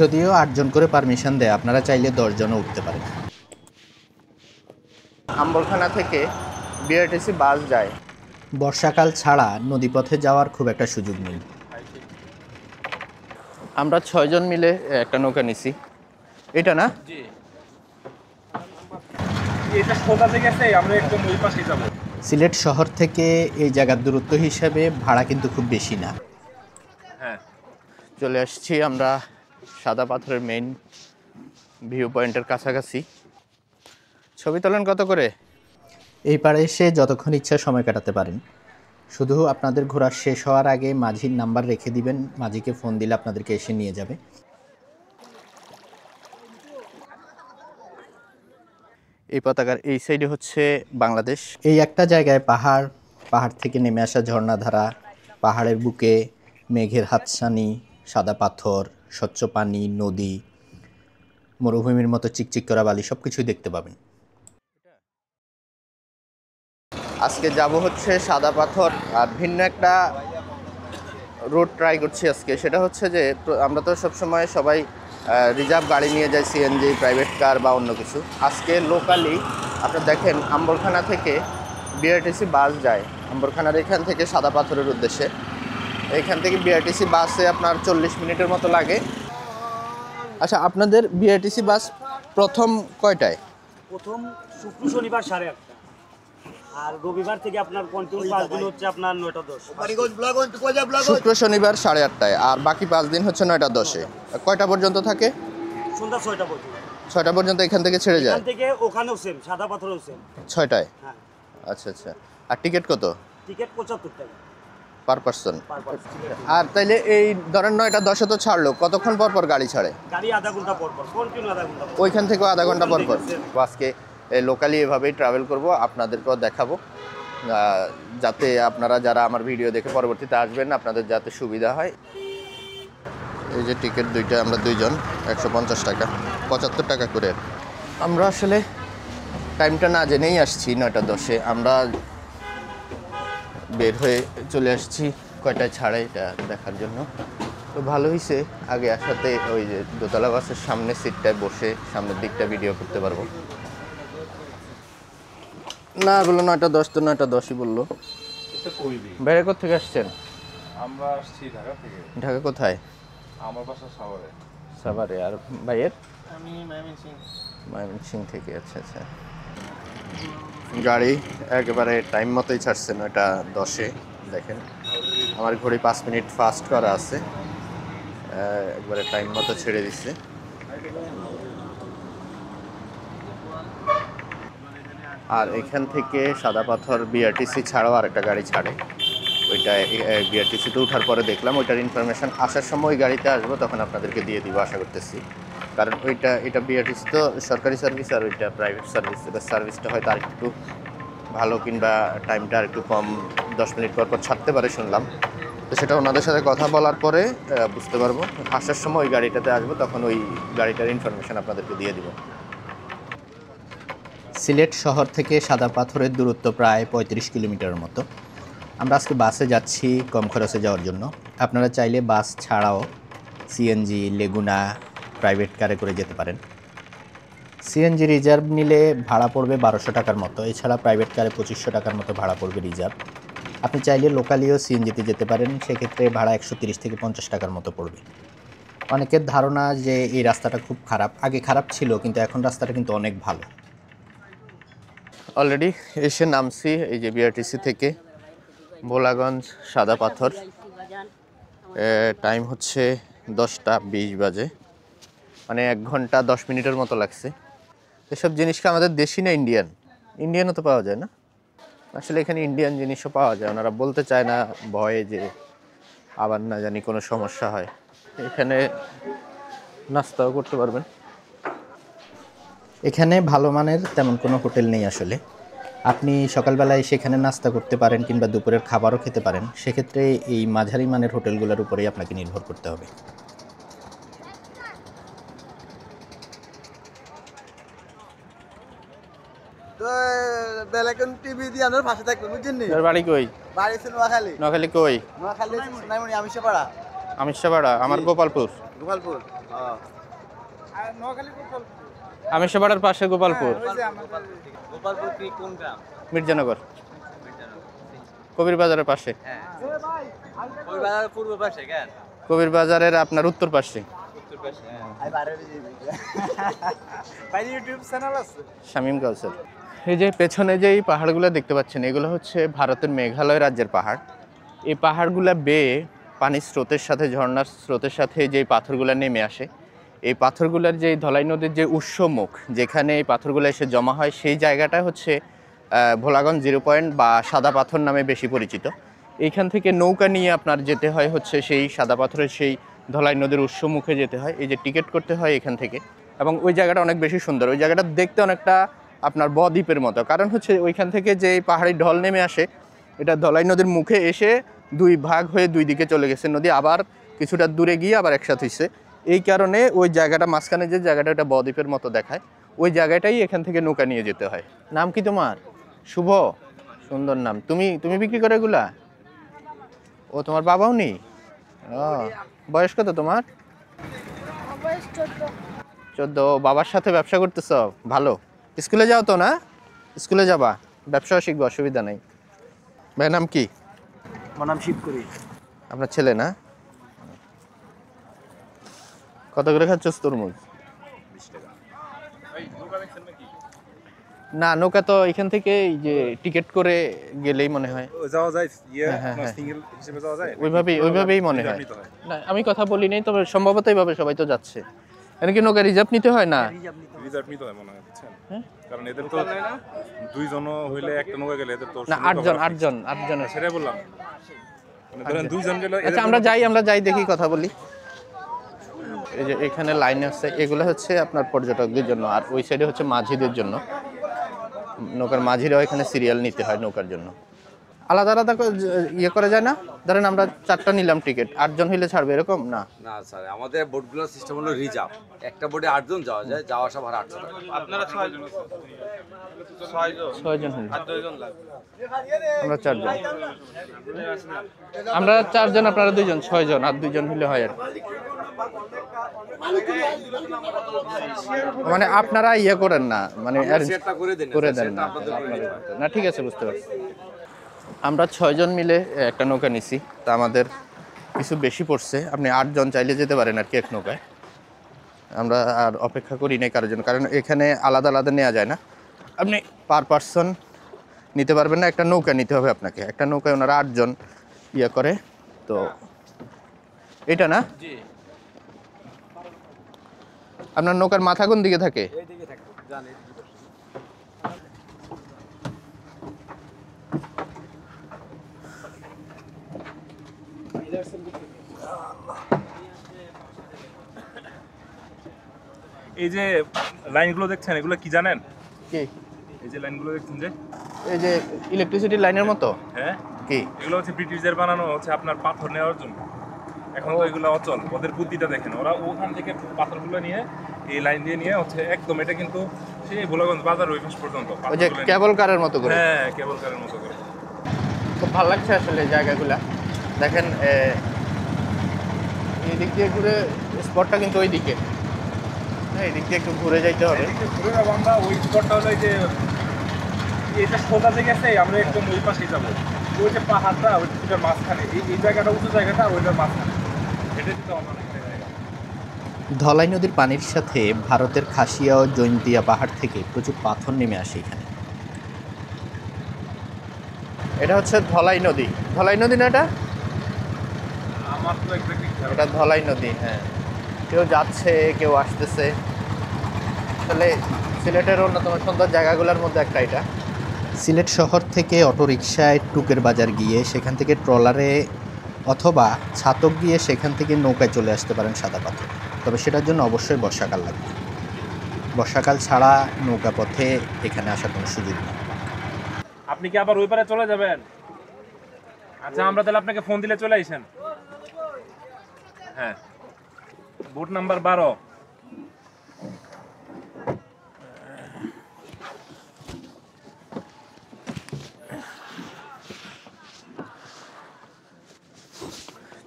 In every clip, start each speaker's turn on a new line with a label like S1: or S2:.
S1: যদিও 8 জন করে পারমিশন দেয়, আপনারা চাইলে 10 জনও উঠতে পারেন। আম্বরখানা থেকে বিআরটিসি বাস যায়। বর্ষাকাল ছাড়া নদীপথে যাওয়ার খুব একটা সুযোগ নেই। আমরা 6 জন মিলে একটা নৌকা নিছি। এটা না? জি। এটা সোজা থেকে আছে, আমরা একদম ওই পাশে যাব। সিলেট শহর থেকে এই জায়গার দূরত্ব হিসাবে ভাড়া কিন্তু খুব বেশি না। হ্যাঁ, চলে আসছি আমরা সাদা পাথরের মেইন ভিউ পয়েন্টের কাছাকাছি। ছবি তোলেন কত করে? এই পাড়ে এসে যতক্ষণ ইচ্ছা সময় কাটাতে পারেন। শুধু আপনাদের ঘোরা শেষ হওয়ার আগে মাঝির নাম্বার রেখে দিবেন, মাঝিকে ফোন দিলে আপনাদেরকে এসে নিয়ে যাবে। এই পতাকার এই সাইডে হচ্ছে বাংলাদেশ। এই একটা জায়গায় পাহাড় থেকে নেমে আসা ঝর্ণাধারা, পাহাড়ের বুকে মেঘের হাতছানি, সাদা পাথর, স্বচ্ছ পানি, নদী, মরুভূমির মতো চিকচিক করা বালি সব কিছুই দেখতে পাবেন। আজকে যাব হচ্ছে সাদা পাথর, আর ভিন্ন একটা রুট ট্রাই করছি আজকে। সেটা হচ্ছে যে আমরা তো সবসময় সবাই রিজার্ভ গাড়ি নিয়ে যাই, সিএনজি, প্রাইভেট কার বা অন্য কিছু। আজকে লোকালি আপনারা দেখেন আম্বরখানা থেকে বিআরটিসি বাস যায় আম্বরখানার এখান থেকে সাদা পাথরের উদ্দেশ্যে। এখান থেকে বিআরটিসি বাসে আপনার 40 মিনিটের মতো লাগে। আচ্ছা, আপনাদের বিআরটিসি বাস প্রথম কয়টায়?
S2: প্রথম শুক্র শনিবার 8:30, আর রবিবার থেকে আপনার কন্টিনিউ 5 দিন হচ্ছে আপনার 9:10।
S1: শুক্র শনিবার 8:30টায়, আর বাকি 5 দিন হচ্ছে 9:10-এ। কয়টা পর্যন্ত থাকে?
S2: সন্ধ্যা 6টা পর্যন্ত।
S1: 6টা পর্যন্ত এখান থেকে ছেড়ে যায়?
S2: এখান থেকে ওখানেও সেম, সাদা পাথরেও সেম
S1: 6টায়।
S2: হ্যাঁ।
S1: আচ্ছা আচ্ছা। আর টিকিট কত?
S2: টিকিট 75 টাকা
S1: পার পারসন। আর তাইলে এই ধরেন 9:10-এ তো ছাড়লো, কতক্ষণ পর পর গাড়ি ছাড়ে?
S2: গাড়ি আধা ঘন্টা পর পর, কন্টিনিউ আধা ঘন্টা।
S1: ওইখান থেকেও আধা ঘন্টা পর পর। আজকে লোকালি এভাবেই ট্রাভেল করব, আপনাদেরকেও দেখাবো, যাতে আপনারা যারা আমার ভিডিও দেখে পরবর্তীতে আসবেন আপনাদের যাতে সুবিধা হয়। এই যে টিকিট দুইটা, আমরা 2 জন 150 টাকা, 75 টাকা করে। আমরা আসলে টাইমটা না জেনেই আসছি 9:10-এ। আমরা বের হয়ে চলে আসছি কয়টায় ছাড়ে এটা দেখার জন্য। তো ভালো হয়েছে আগে আসাতে, ওই যে দোতলা বাসের সামনে সিটটায় বসে সামনের দিকটা ভিডিও করতে পারবো। না বললো 9:10, তো 9:10-ই বললো। বাইরে কোথেকে আসছেন?
S3: আমরা আসছি ঢাকা থেকে।
S1: ঢাকা কোথায়?
S3: আমার বাসা সাভারে।
S1: সাভারে। আর ভাইয়ের?
S3: আমি
S1: ময়মনসিংহ থেকে। আচ্ছা আচ্ছা। গাড়ি একেবারে টাইম মতোই ছাড়ছে 9:10-এ। দেখেন আমার ঘড়ি 5 মিনিট ফাস্ট করা আছে, একবারে টাইম মতো ছেড়ে দিচ্ছে। আর এখান থেকে সাদা পাথর বিআরটিসি ছাড়াও আরেকটা গাড়ি ছাড়ে, ওইটা বিআরটিসিতে ওঠার পরে দেখলাম। ওইটার ইনফরমেশান আসার সময় ওই গাড়িতে আসবো, তখন আপনাদেরকে দিয়ে দিব আশা করতেছি। কারণ এটা বিআরটিসি তো সরকারি সার্ভিস, আর ওইটা প্রাইভেট সার্ভিস। এবার সার্ভিসটা হয়তো আর একটু ভালো, কিংবা টাইমটা আর একটু কম, 10 মিনিট পর পর ছাড়তে পারে শুনলাম। তো সেটা ওনাদের সাথে কথা বলার পরে বুঝতে পারবো। আসার সময় ওই গাড়িটাতে আসবো, তখন ওই গাড়িটার ইনফরমেশান আপনাদেরকে দিয়ে দিব। সিলেট শহর থেকে সাদা পাথরের দূরত্ব প্রায় 35 কিলোমিটারের মতো। আমরা আজকে বাসে যাচ্ছি কম খরচে যাওয়ার জন্য। আপনারা চাইলে বাস ছাড়াও সিএনজি, লেগুনা, প্রাইভেট কারে করে যেতে পারেন। সিএনজি রিজার্ভ নিলে ভাড়া পড়বে 1200 টাকার মতো, এছাড়া প্রাইভেট কারে 2500 টাকার মতো ভাড়া পড়বে রিজার্ভ। আপনি চাইলে লোকালিও সিএনজিতে যেতে পারেন, সেক্ষেত্রে ভাড়া 130 থেকে 50 টাকার মতো পড়বে। অনেকের ধারণা যে এই রাস্তাটা খুব খারাপ, আগে খারাপ ছিল, কিন্তু এখন রাস্তাটা কিন্তু অনেক ভালো। অলরেডি এসে নামছি এই যে বিআরটিসি থেকে ভোলাগঞ্জ সাদা পাথর। টাইম হচ্ছে 10:20 বাজে, মানে 1 ঘন্টা 10 মিনিটের মতো লাগছে। এসব জিনিসকে আমাদের দেশি না ইন্ডিয়ানও তো পাওয়া যায় না? আসলে এখানে ইন্ডিয়ান জিনিসও পাওয়া যায়, ওনারা বলতে চায় না ভয়ে, যে আবার না জানি কোনো সমস্যা হয়। এখানে নাস্তাও করতে পারবেন। এখানে ভালো মানের তেমন কোনো হোটেল নেই আসলে। আপনি সকালবেলায় সেখানে নাস্তা করতে পারেন, কিংবা দুপুরের খাবারও খেতে পারেন। সেক্ষেত্রে এই মাঝারি মানের হোটেলগুলোর উপরেই আপনাকে নির্ভর করতে হবে।
S4: তো বেলাকন টিভি দিয়ে আমার পাশে থাকবে, বুঝছেন নি?
S1: তোর বাড়ি কই?
S4: বাড়ি ছিল নোয়াখালী।
S1: নোয়াখালী কই?
S4: নোয়াখালী সোনাইমুড়ি, আমিষপাড়া।
S1: আমিষপাড়া। আমার গোপালপুর।
S4: গোপালপুর।
S1: আমেশাবাড়ার পাশে গোপালপুর।
S5: গোপালপুর কি কোন গ্রাম?
S1: মির্জানগর, কবির বাজারের পাশে।
S5: ওই বাজার পূর্ব পাশে কেন?
S1: কবির বাজারের আপনার উত্তর পাশে।
S5: উত্তর পাশে।
S4: ইউটিউব চ্যানেল আছে।
S1: শামীম কাউসার। এই যে পেছনে যে এই পাহাড়গুলো দেখতে পাচ্ছেন, এগুলো হচ্ছে ভারতের মেঘালয় রাজ্যের পাহাড়। এই পাহাড়গুলো বেয়ে পানির স্রোতের সাথে, ঝর্ণার স্রোতের সাথে যে পাথরগুলো নেমে আসে, এই পাথরগুলোর যে ধলাই নদীর যে উৎসমুখ, যেখানে এই পাথরগুলো এসে জমা হয়, সেই জায়গাটা হচ্ছে ভোলাগঞ্জ 0 পয়েন্ট বা সাদা পাথর নামে বেশি পরিচিত। এইখান থেকে নৌকা নিয়ে আপনার যেতে হয় হচ্ছে সেই সাদা পাথরের সেই ধলাই নদীর উৎসমুখে যেতে হয়। এই যে টিকিট করতে হয় এখান থেকে, এবং ওই জায়গাটা অনেক বেশি সুন্দর। ওই জায়গাটা দেখতে অনেকটা আপনার বদ্বীপের মতো, কারণ হচ্ছে ওইখান থেকে যে পাহাড়ি ঢল নেমে আসে, এটা ধলাই নদীর মুখে এসে 2 ভাগ হয়ে 2 দিকে চলে গেছে নদী, আবার কিছুটা দূরে গিয়ে আবার একসাথে হচ্ছে। এই কারণে ওই জায়গাটা মাঝখানে যে জায়গাটা, ওটা বদ্বীপের মতো দেখায়। ওই জায়গাটাই এখান থেকে নৌকা নিয়ে যেতে হয়। নাম কি তোমার? শুভ, সুন্দর নাম। তুমি বিক্রি করো এগুলা? ও, তোমার বাবাও নেই? ও, বয়স কত তোমার? 14। বাবার সাথে ব্যবসা করতেছ, ভালো। স্কুলে যাও তো না? স্কুলে যাবা, ব্যবসাও শিখবো, অসুবিধা নেই। ভাইয়ের নাম কি?
S2: আমার নাম শিব করি।
S1: আপনার ছেলে না? কত করে খাচ্ছ তরমুজ?
S3: 20 টাকা। এই নৌকা দেখছেন নাকি?
S1: না, নৌকা তো এখান থেকে এই যে টিকিট করে গেলেই মনে হয়
S3: যাওয়া যায়,
S1: হ্যাঁ।
S3: সিঙ্গেল হিসেবে যাওয়া যায়।
S1: ওইভাবেই মনে হয়। না, আমি কথা বলি নাই, তবে সম্ভবত এইভাবে সবাই তো যাচ্ছে। এখানে কি নৌকা রিজার্ভ নিতে হয় না?
S3: রিজার্ভ নিতে হয় মনে হয়, বুঝছেন?
S1: হ্যাঁ?
S3: কারণ এদের তো 2 জন হইলে একটা নৌকা গেলে এদের তো
S1: না, 8 জন আছে।
S3: সেটাই বললাম। মানে ধরেন 2 জন গেলে
S1: আচ্ছা, আমরা যাই দেখি, কথা বলি। এই যে এখানে লাইন আছে, এগুলো হচ্ছে আপনার পর্যটকদের জন্য, আর ওই সাইডে হচ্ছে মাঝিদের জন্য। নৌকার মাঝিরাও এখানে সিরিয়াল নিতে হয় নৌকার জন্য। আলাদা আলাদা ইয়ে করা যায় না? ধরেন আমরা 4টা নিলাম টিকিট, 8 জন হইলে ছাড়বে, এরকম না?
S6: না স্যার, আমাদের বোটগুলোর সিস্টেম হলো রিজার্ভ। একটা বোটে 8 জন যাওয়া যায়, যাওয়া আসা ভাড়া 800 টাকা।
S3: আপনারা 6 জন।
S1: 6 জন হইলে
S3: আর 2 জন লাগবে।
S1: আমরা 4 জন। আমরা 4 জন, আপনারা 2 জন, 6 জন, আর 2 জন হইলে হয় আর কি। মানে আপনারা ইয়ে করেন না, মানে
S6: সেটটা করে দেন
S1: করে দেন না? না, ঠিক আছে, বুঝতে পারছি। আমরা 6 জন মিলে একটা নৌকা নিছি, তা আমাদের কিছু বেশি পড়ছে। আপনি 8 জন চাইলে যেতে পারেন আর কি এক নৌকায়। আমরা আর অপেক্ষা করি নাই কারোর জন্য, কারণ এখানে আলাদা আলাদা নেওয়া যায় না। আপনি পার পার্সন নিতে পারবেন না, একটা নৌকা নিতে হবে আপনাকে। একটা নৌকায় ওনারা 8 জন ইয়ে করে। তো এটা না, আপনার নৌকার মাথা কোন দিকে থাকে?
S3: এই যে লাইনগুলো দেখছেন, এগুলো কি জানেন?
S1: কি?
S3: এই যে লাইনগুলো দেখছেন যে,
S1: এই যে ইলেকট্রিসিটি লাইনের মতো?
S3: হ্যাঁ,
S1: কি
S3: এগুলো হচ্ছে ব্রিটিশদের বানানো, হচ্ছে আপনার পাথর নেওয়ার জন্য। এখন তো এগুলো অচল। ওদের বুদ্ধিটা দেখেন, ওরা ওখান থেকে পাথরগুলো নিয়ে এই লাইন দিয়ে নিয়ে হচ্ছে একদম, এটা কিন্তু সেই ভোলাগঞ্জ বাজার ওই পাশ পর্যন্ত
S1: ওই যে কেবল কারের মতো করে?
S3: হ্যাঁ, কেবল কারের মতো করে।
S1: খুব ভালো লাগছে আসলে জায়গাগুলা। দেখেন, এই দিক দিয়ে ঘুরে, স্পটটা কিন্তু ওই দিকে, এই দিক দিয়ে একটু ঘুরে যাইতে হবে।
S3: এদিকে ঘুরে যাবো আমরা। ওই স্পটটা হলো এই যে এটা সোজা থেকে গেছে, আমরা একদম ওই পাশেই যাবো। ওই যে পাহাড়টা, ওই দুটার মাঝখানে, এই জায়গাটা উঁচু জায়গাটা, ওইটার মাঝখানে এটা দিতে আমরা অনেকটা জায়গা।
S1: ধলাই নদীর পানির সাথে ভারতের খাসিয়া ও জৈন্তিয়া পাহাড় থেকে প্রচুর পাথর নেমে আসে এখানে। এটা হচ্ছে ধলাই নদী। ধলাই নদী না এটা?
S3: আমার তো এক্স্যাক্টলি
S1: এটা ধলাই নদী, হ্যাঁ। কেউ যাচ্ছে, কেউ আসতেছে। তাহলে সিলেটের অন্যতম সুন্দর জায়গাগুলোর মধ্যে একটা এটা। সিলেট শহর থেকে অটোরিকশায় টুকের বাজার গিয়ে সেখান থেকে ট্রলারে অথবা ছাতক গিয়ে সেখান থেকে নৌকায় চলে আসতে পারেন সাদা পাথর। তবে সেটার জন্য অবশ্যই বর্ষাকাল লাগবে। বর্ষাকাল ছাড়া নৌকা পথে এখানে আসার কোনো সুযোগ নেই।
S3: আপনি কি আবার ওই পারে চলে যাবেন? আচ্ছা, আমরা তাহলে আপনাকে ফোন দিলে চলে আইসেন। হ্যাঁ, বোট নাম্বার 12।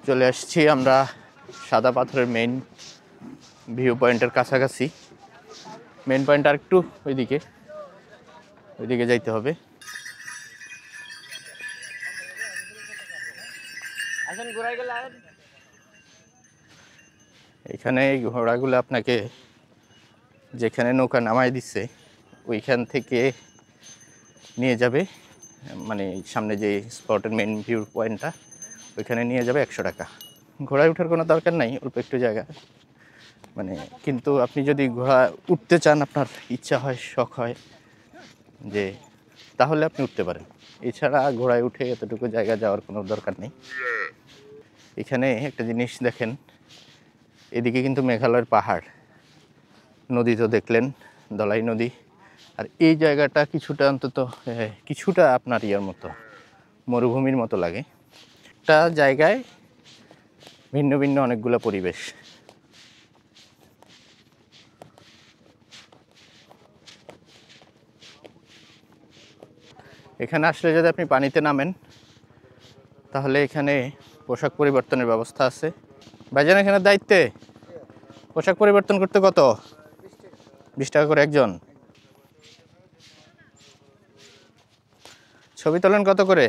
S1: চলে আসছি আমরা সাদা পাথরের মেইন ভিউ পয়েন্টের কাছাকাছি। মেন পয়েন্ট আর একটু ওইদিকে যাইতে হবে। এখানে এই ঘোড়াগুলো আপনাকে যেখানে নৌকা নামাই দিচ্ছে ওইখান থেকে নিয়ে যাবে, মানে সামনে যে স্পটের মেন ভিউ পয়েন্টটা ওইখানে নিয়ে যাবে 100 টাকা। ঘোড়ায় ওঠার কোনো দরকার নাই, অল্প একটু জায়গা মানে, কিন্তু আপনি যদি ঘোড়া উঠতে চান, আপনার ইচ্ছা হয়, শখ হয় যে, তাহলে আপনি উঠতে পারেন। এছাড়া ঘোড়ায় উঠে এতটুকু জায়গা যাওয়ার কোনো দরকার নেই। এখানে একটা জিনিস দেখেন, এদিকে কিন্তু মেঘালয়ের পাহাড়, নদী তো দেখলেন, দলাই নদী। আর এই জায়গাটা কিছুটা অন্তত কিছুটা আপনার ইয়ার মতো, মরুভূমির মতো লাগে। একটা জায়গায় ভিন্ন ভিন্ন অনেকগুলো পরিবেশ। এখানে আসলে যদি আপনি পানিতে নামেন তাহলে এখানে পোশাক পরিবর্তনের ব্যবস্থা আছে। ভাইজান এখানে দায়িত্বে পোশাক পরিবর্তন করতে কত? 20 টাকা করে একজন। ছবি তোলেন কত করে?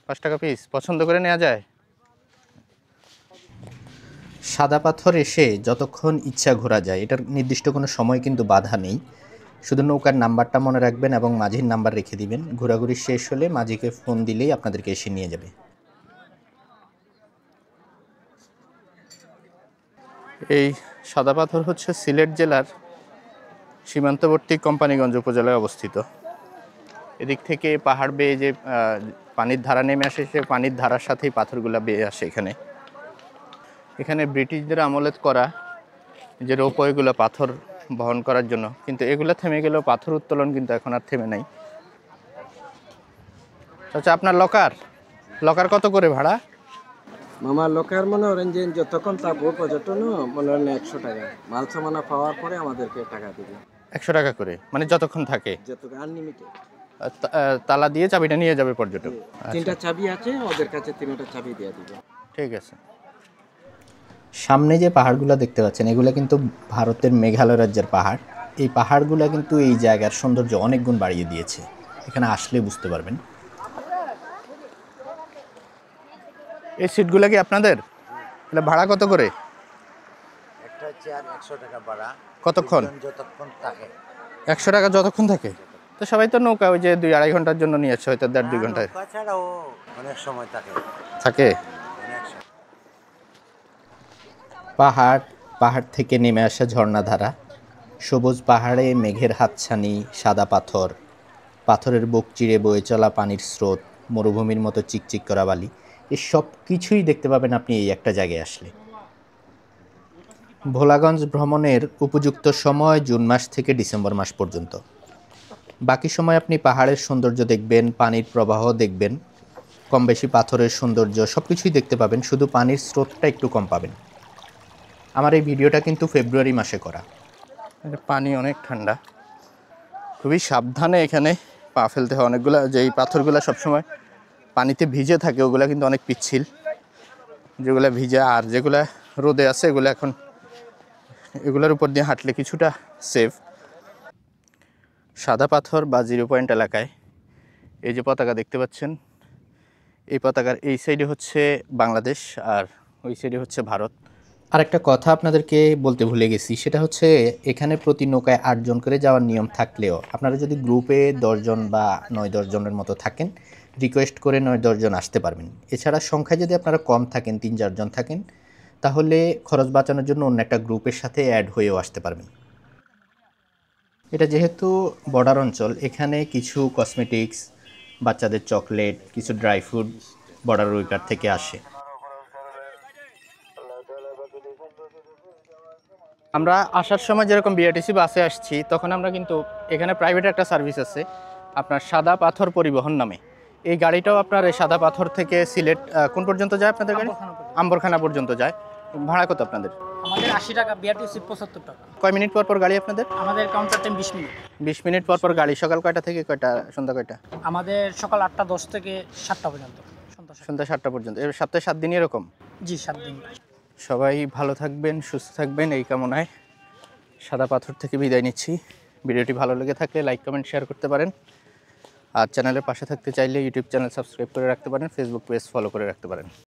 S1: 5 টাকা পিস। পছন্দ করে নেওয়া যায়। সাদা পাথর এসে যতক্ষণ ইচ্ছা ঘোরা যায়, এটার নির্দিষ্ট কোনো সময় কিন্তু বাধা নেই। শুধু নৌকার নাম্বারটা মনে রাখবেন এবং মাঝির নাম্বার রেখে দিবেন। ঘোরাঘুরি শেষ হলে মাঝিকে ফোন দিলেই আপনাদেরকে এসে নিয়ে যাবে। এই সাদা পাথর হচ্ছে সিলেট জেলার সীমান্তবর্তী কোম্পানিগঞ্জ উপজেলায় অবস্থিত। এদিক থেকে পাহাড় বেয়ে যে পানির ধারা নেমে আসে, সে পানির ধারার সাথেই পাথরগুলো বেয়ে আসে। এখানে ব্রিটিশদের আমলে করা যে রোপওয়েগুলো পাথর বহন করার জন্য, কিন্তু এগুলো থেমে গেলেও পাথর উত্তোলন কিন্তু এখন আর থেমে নাই। আচ্ছা, আপনার লকার কত করে ভাড়া?
S4: মামা লোকের মনে করেন যে যতক্ষণ থাকবো পর্যটন মনে করেন 100 টাকা, মাল সামানা পাওয়ার পরে আমাদেরকে টাকা দিবে।
S1: 100 টাকা করে, মানে যতক্ষণ থাকে,
S4: যতক্ষণ আনলিমিটেড।
S1: তালা দিয়ে চাবিটা নিয়ে যাবে পর্যটক।
S4: 3টা চাবি আছে ওদের কাছে, 3টা চাবি দিয়ে দিবে।
S1: ঠিক আছে। সামনে যে পাহাড়গুলো দেখতে পাচ্ছেন, এগুলো কিন্তু ভারতের মেঘালয় রাজ্যের পাহাড়। এই পাহাড়গুলো কিন্তু এই জায়গার সৌন্দর্য অনেক গুণ বাড়িয়ে দিয়েছে, এখানে আসলে বুঝতে পারবেন। এই সিটগুলো কি আপনাদের? এটা ভাড়া কত করে?
S7: একটা চেয়ার 100 টাকা ভাড়া।
S1: কতক্ষণ?
S7: যতক্ষণ থাকে।
S1: 100 টাকা যতক্ষণ থাকে? তো সবাই তো নৌকা ওই যে 2-2.5 ঘন্টার জন্য নিয়েছে, হয়তো 1.5-2 ঘন্টায়
S7: তাছাড়াও অনেক সময় থাকে। অনেক সময়।
S1: পাহাড় থেকে নেমে আসা ঝর্ণাধারা, সবুজ পাহাড়ে মেঘের হাতছানি, সাদা পাথরের বুক চিরে বয়ে চলা পানির স্রোত, মরুভূমির মতো চিকচিক করা বালি, এই সব কিছুই দেখতে পাবেন আপনি এই একটা জায়গায় আসলে। ভোলাগঞ্জ ভ্রমণের উপযুক্ত সময় জুন মাস থেকে ডিসেম্বর মাস পর্যন্ত। বাকি সময় আপনি পাহাড়ের সৌন্দর্য দেখবেন, পানির প্রবাহ দেখবেন, কম বেশি পাথরের সৌন্দর্য সব কিছুই দেখতে পাবেন, শুধু পানির স্রোতটা একটু কম পাবেন। আমার এই ভিডিওটা কিন্তু ফেব্রুয়ারি মাসে করা। পানি অনেক ঠান্ডা, খুবই সাবধানে এখানে পা ফেলতে হয়। অনেকগুলো যেই পাথরগুলো সবসময় পানিতে ভিজে থাকে ওগুলো কিন্তু অনেক পিচ্ছিল, যেগুলো ভিজে, আর যেগুলো রোদে আছে এগুলোর উপর দিয়ে হাঁটলে কিছুটা সেফ। সাদা পাথর বা 0 পয়েন্ট এলাকায় এই যে পতাকা দেখতে পাচ্ছেন, এই পতাকার এই সাইডে হচ্ছে বাংলাদেশ আর ওই সাইডে হচ্ছে ভারত। আর একটা কথা আপনাদেরকে বলতে ভুলে গেছি, সেটা হচ্ছে এখানে প্রতি নৌকায় 8 জন করে যাওয়ার নিয়ম থাকলেও আপনারা যদি গ্রুপে 10 জন বা 9-10 জনের মতো থাকেন, রিকোয়েস্ট করে 9-10 জন আসতে পারবেন। এছাড়া সংখ্যায় যদি আপনারা কম থাকেন, 3-4 জন থাকেন, তাহলে খরচ বাঁচানোর জন্য অন্য একটা গ্রুপের সাথে অ্যাড হয়েও আসতে পারবেন। এটা যেহেতু বর্ডার অঞ্চল, এখানে কিছু কসমেটিক্স, বাচ্চাদের চকলেট, কিছু ড্রাই ফ্রুট বর্ডার উইপার থেকে আসে। আমরা আসার সময় যেরকম বিআরটিসি বাসে আসছি, তখন আমরা কিন্তু এখানে প্রাইভেট একটা সার্ভিস আছে আপনার সাদা পাথর পরিবহন নামে। এই গাড়িটাও আপনার এই সাদা পাথর থেকে সিলেট কোন পর্যন্ত যায় আপনাদের গাড়ি? আম্বরখানা পর্যন্ত যায়। ভাড়া কত আপনাদের?
S8: আমাদের 80 টাকা, বিআরটিসি 75 টাকা।
S1: কয় মিনিট পর পর গাড়ি আপনাদের?
S8: আমাদের কাউন্টার টাইম 20 মিনিট।
S1: 20 মিনিট পর পর গাড়ি। সকাল কয়টা থেকে কয়টা, সন্ধ্যা কয়টা?
S8: আমাদের সকাল 8টা 10 থেকে 7টা পর্যন্ত।
S1: সন্ধ্যা 7টা পর্যন্ত। এর সপ্তাহে 7 দিন এরকম?
S8: জি, 7 দিন।
S1: সবাই ভালো থাকবেন, সুস্থ থাকবেন এই কামনায় সাদা পাথর থেকে বিদায় নিচ্ছি। ভিডিওটি ভালো লেগে থাকলে লাইক কমেন্ট শেয়ার করতে পারেন। আর চ্যানেলের পাশে থাকতে চাইলে ইউটিউব চ্যানেল সাবস্ক্রাইব করে রাখতে পারেন, ফেসবুক পেজ ফলো করে রাখতে পারেন।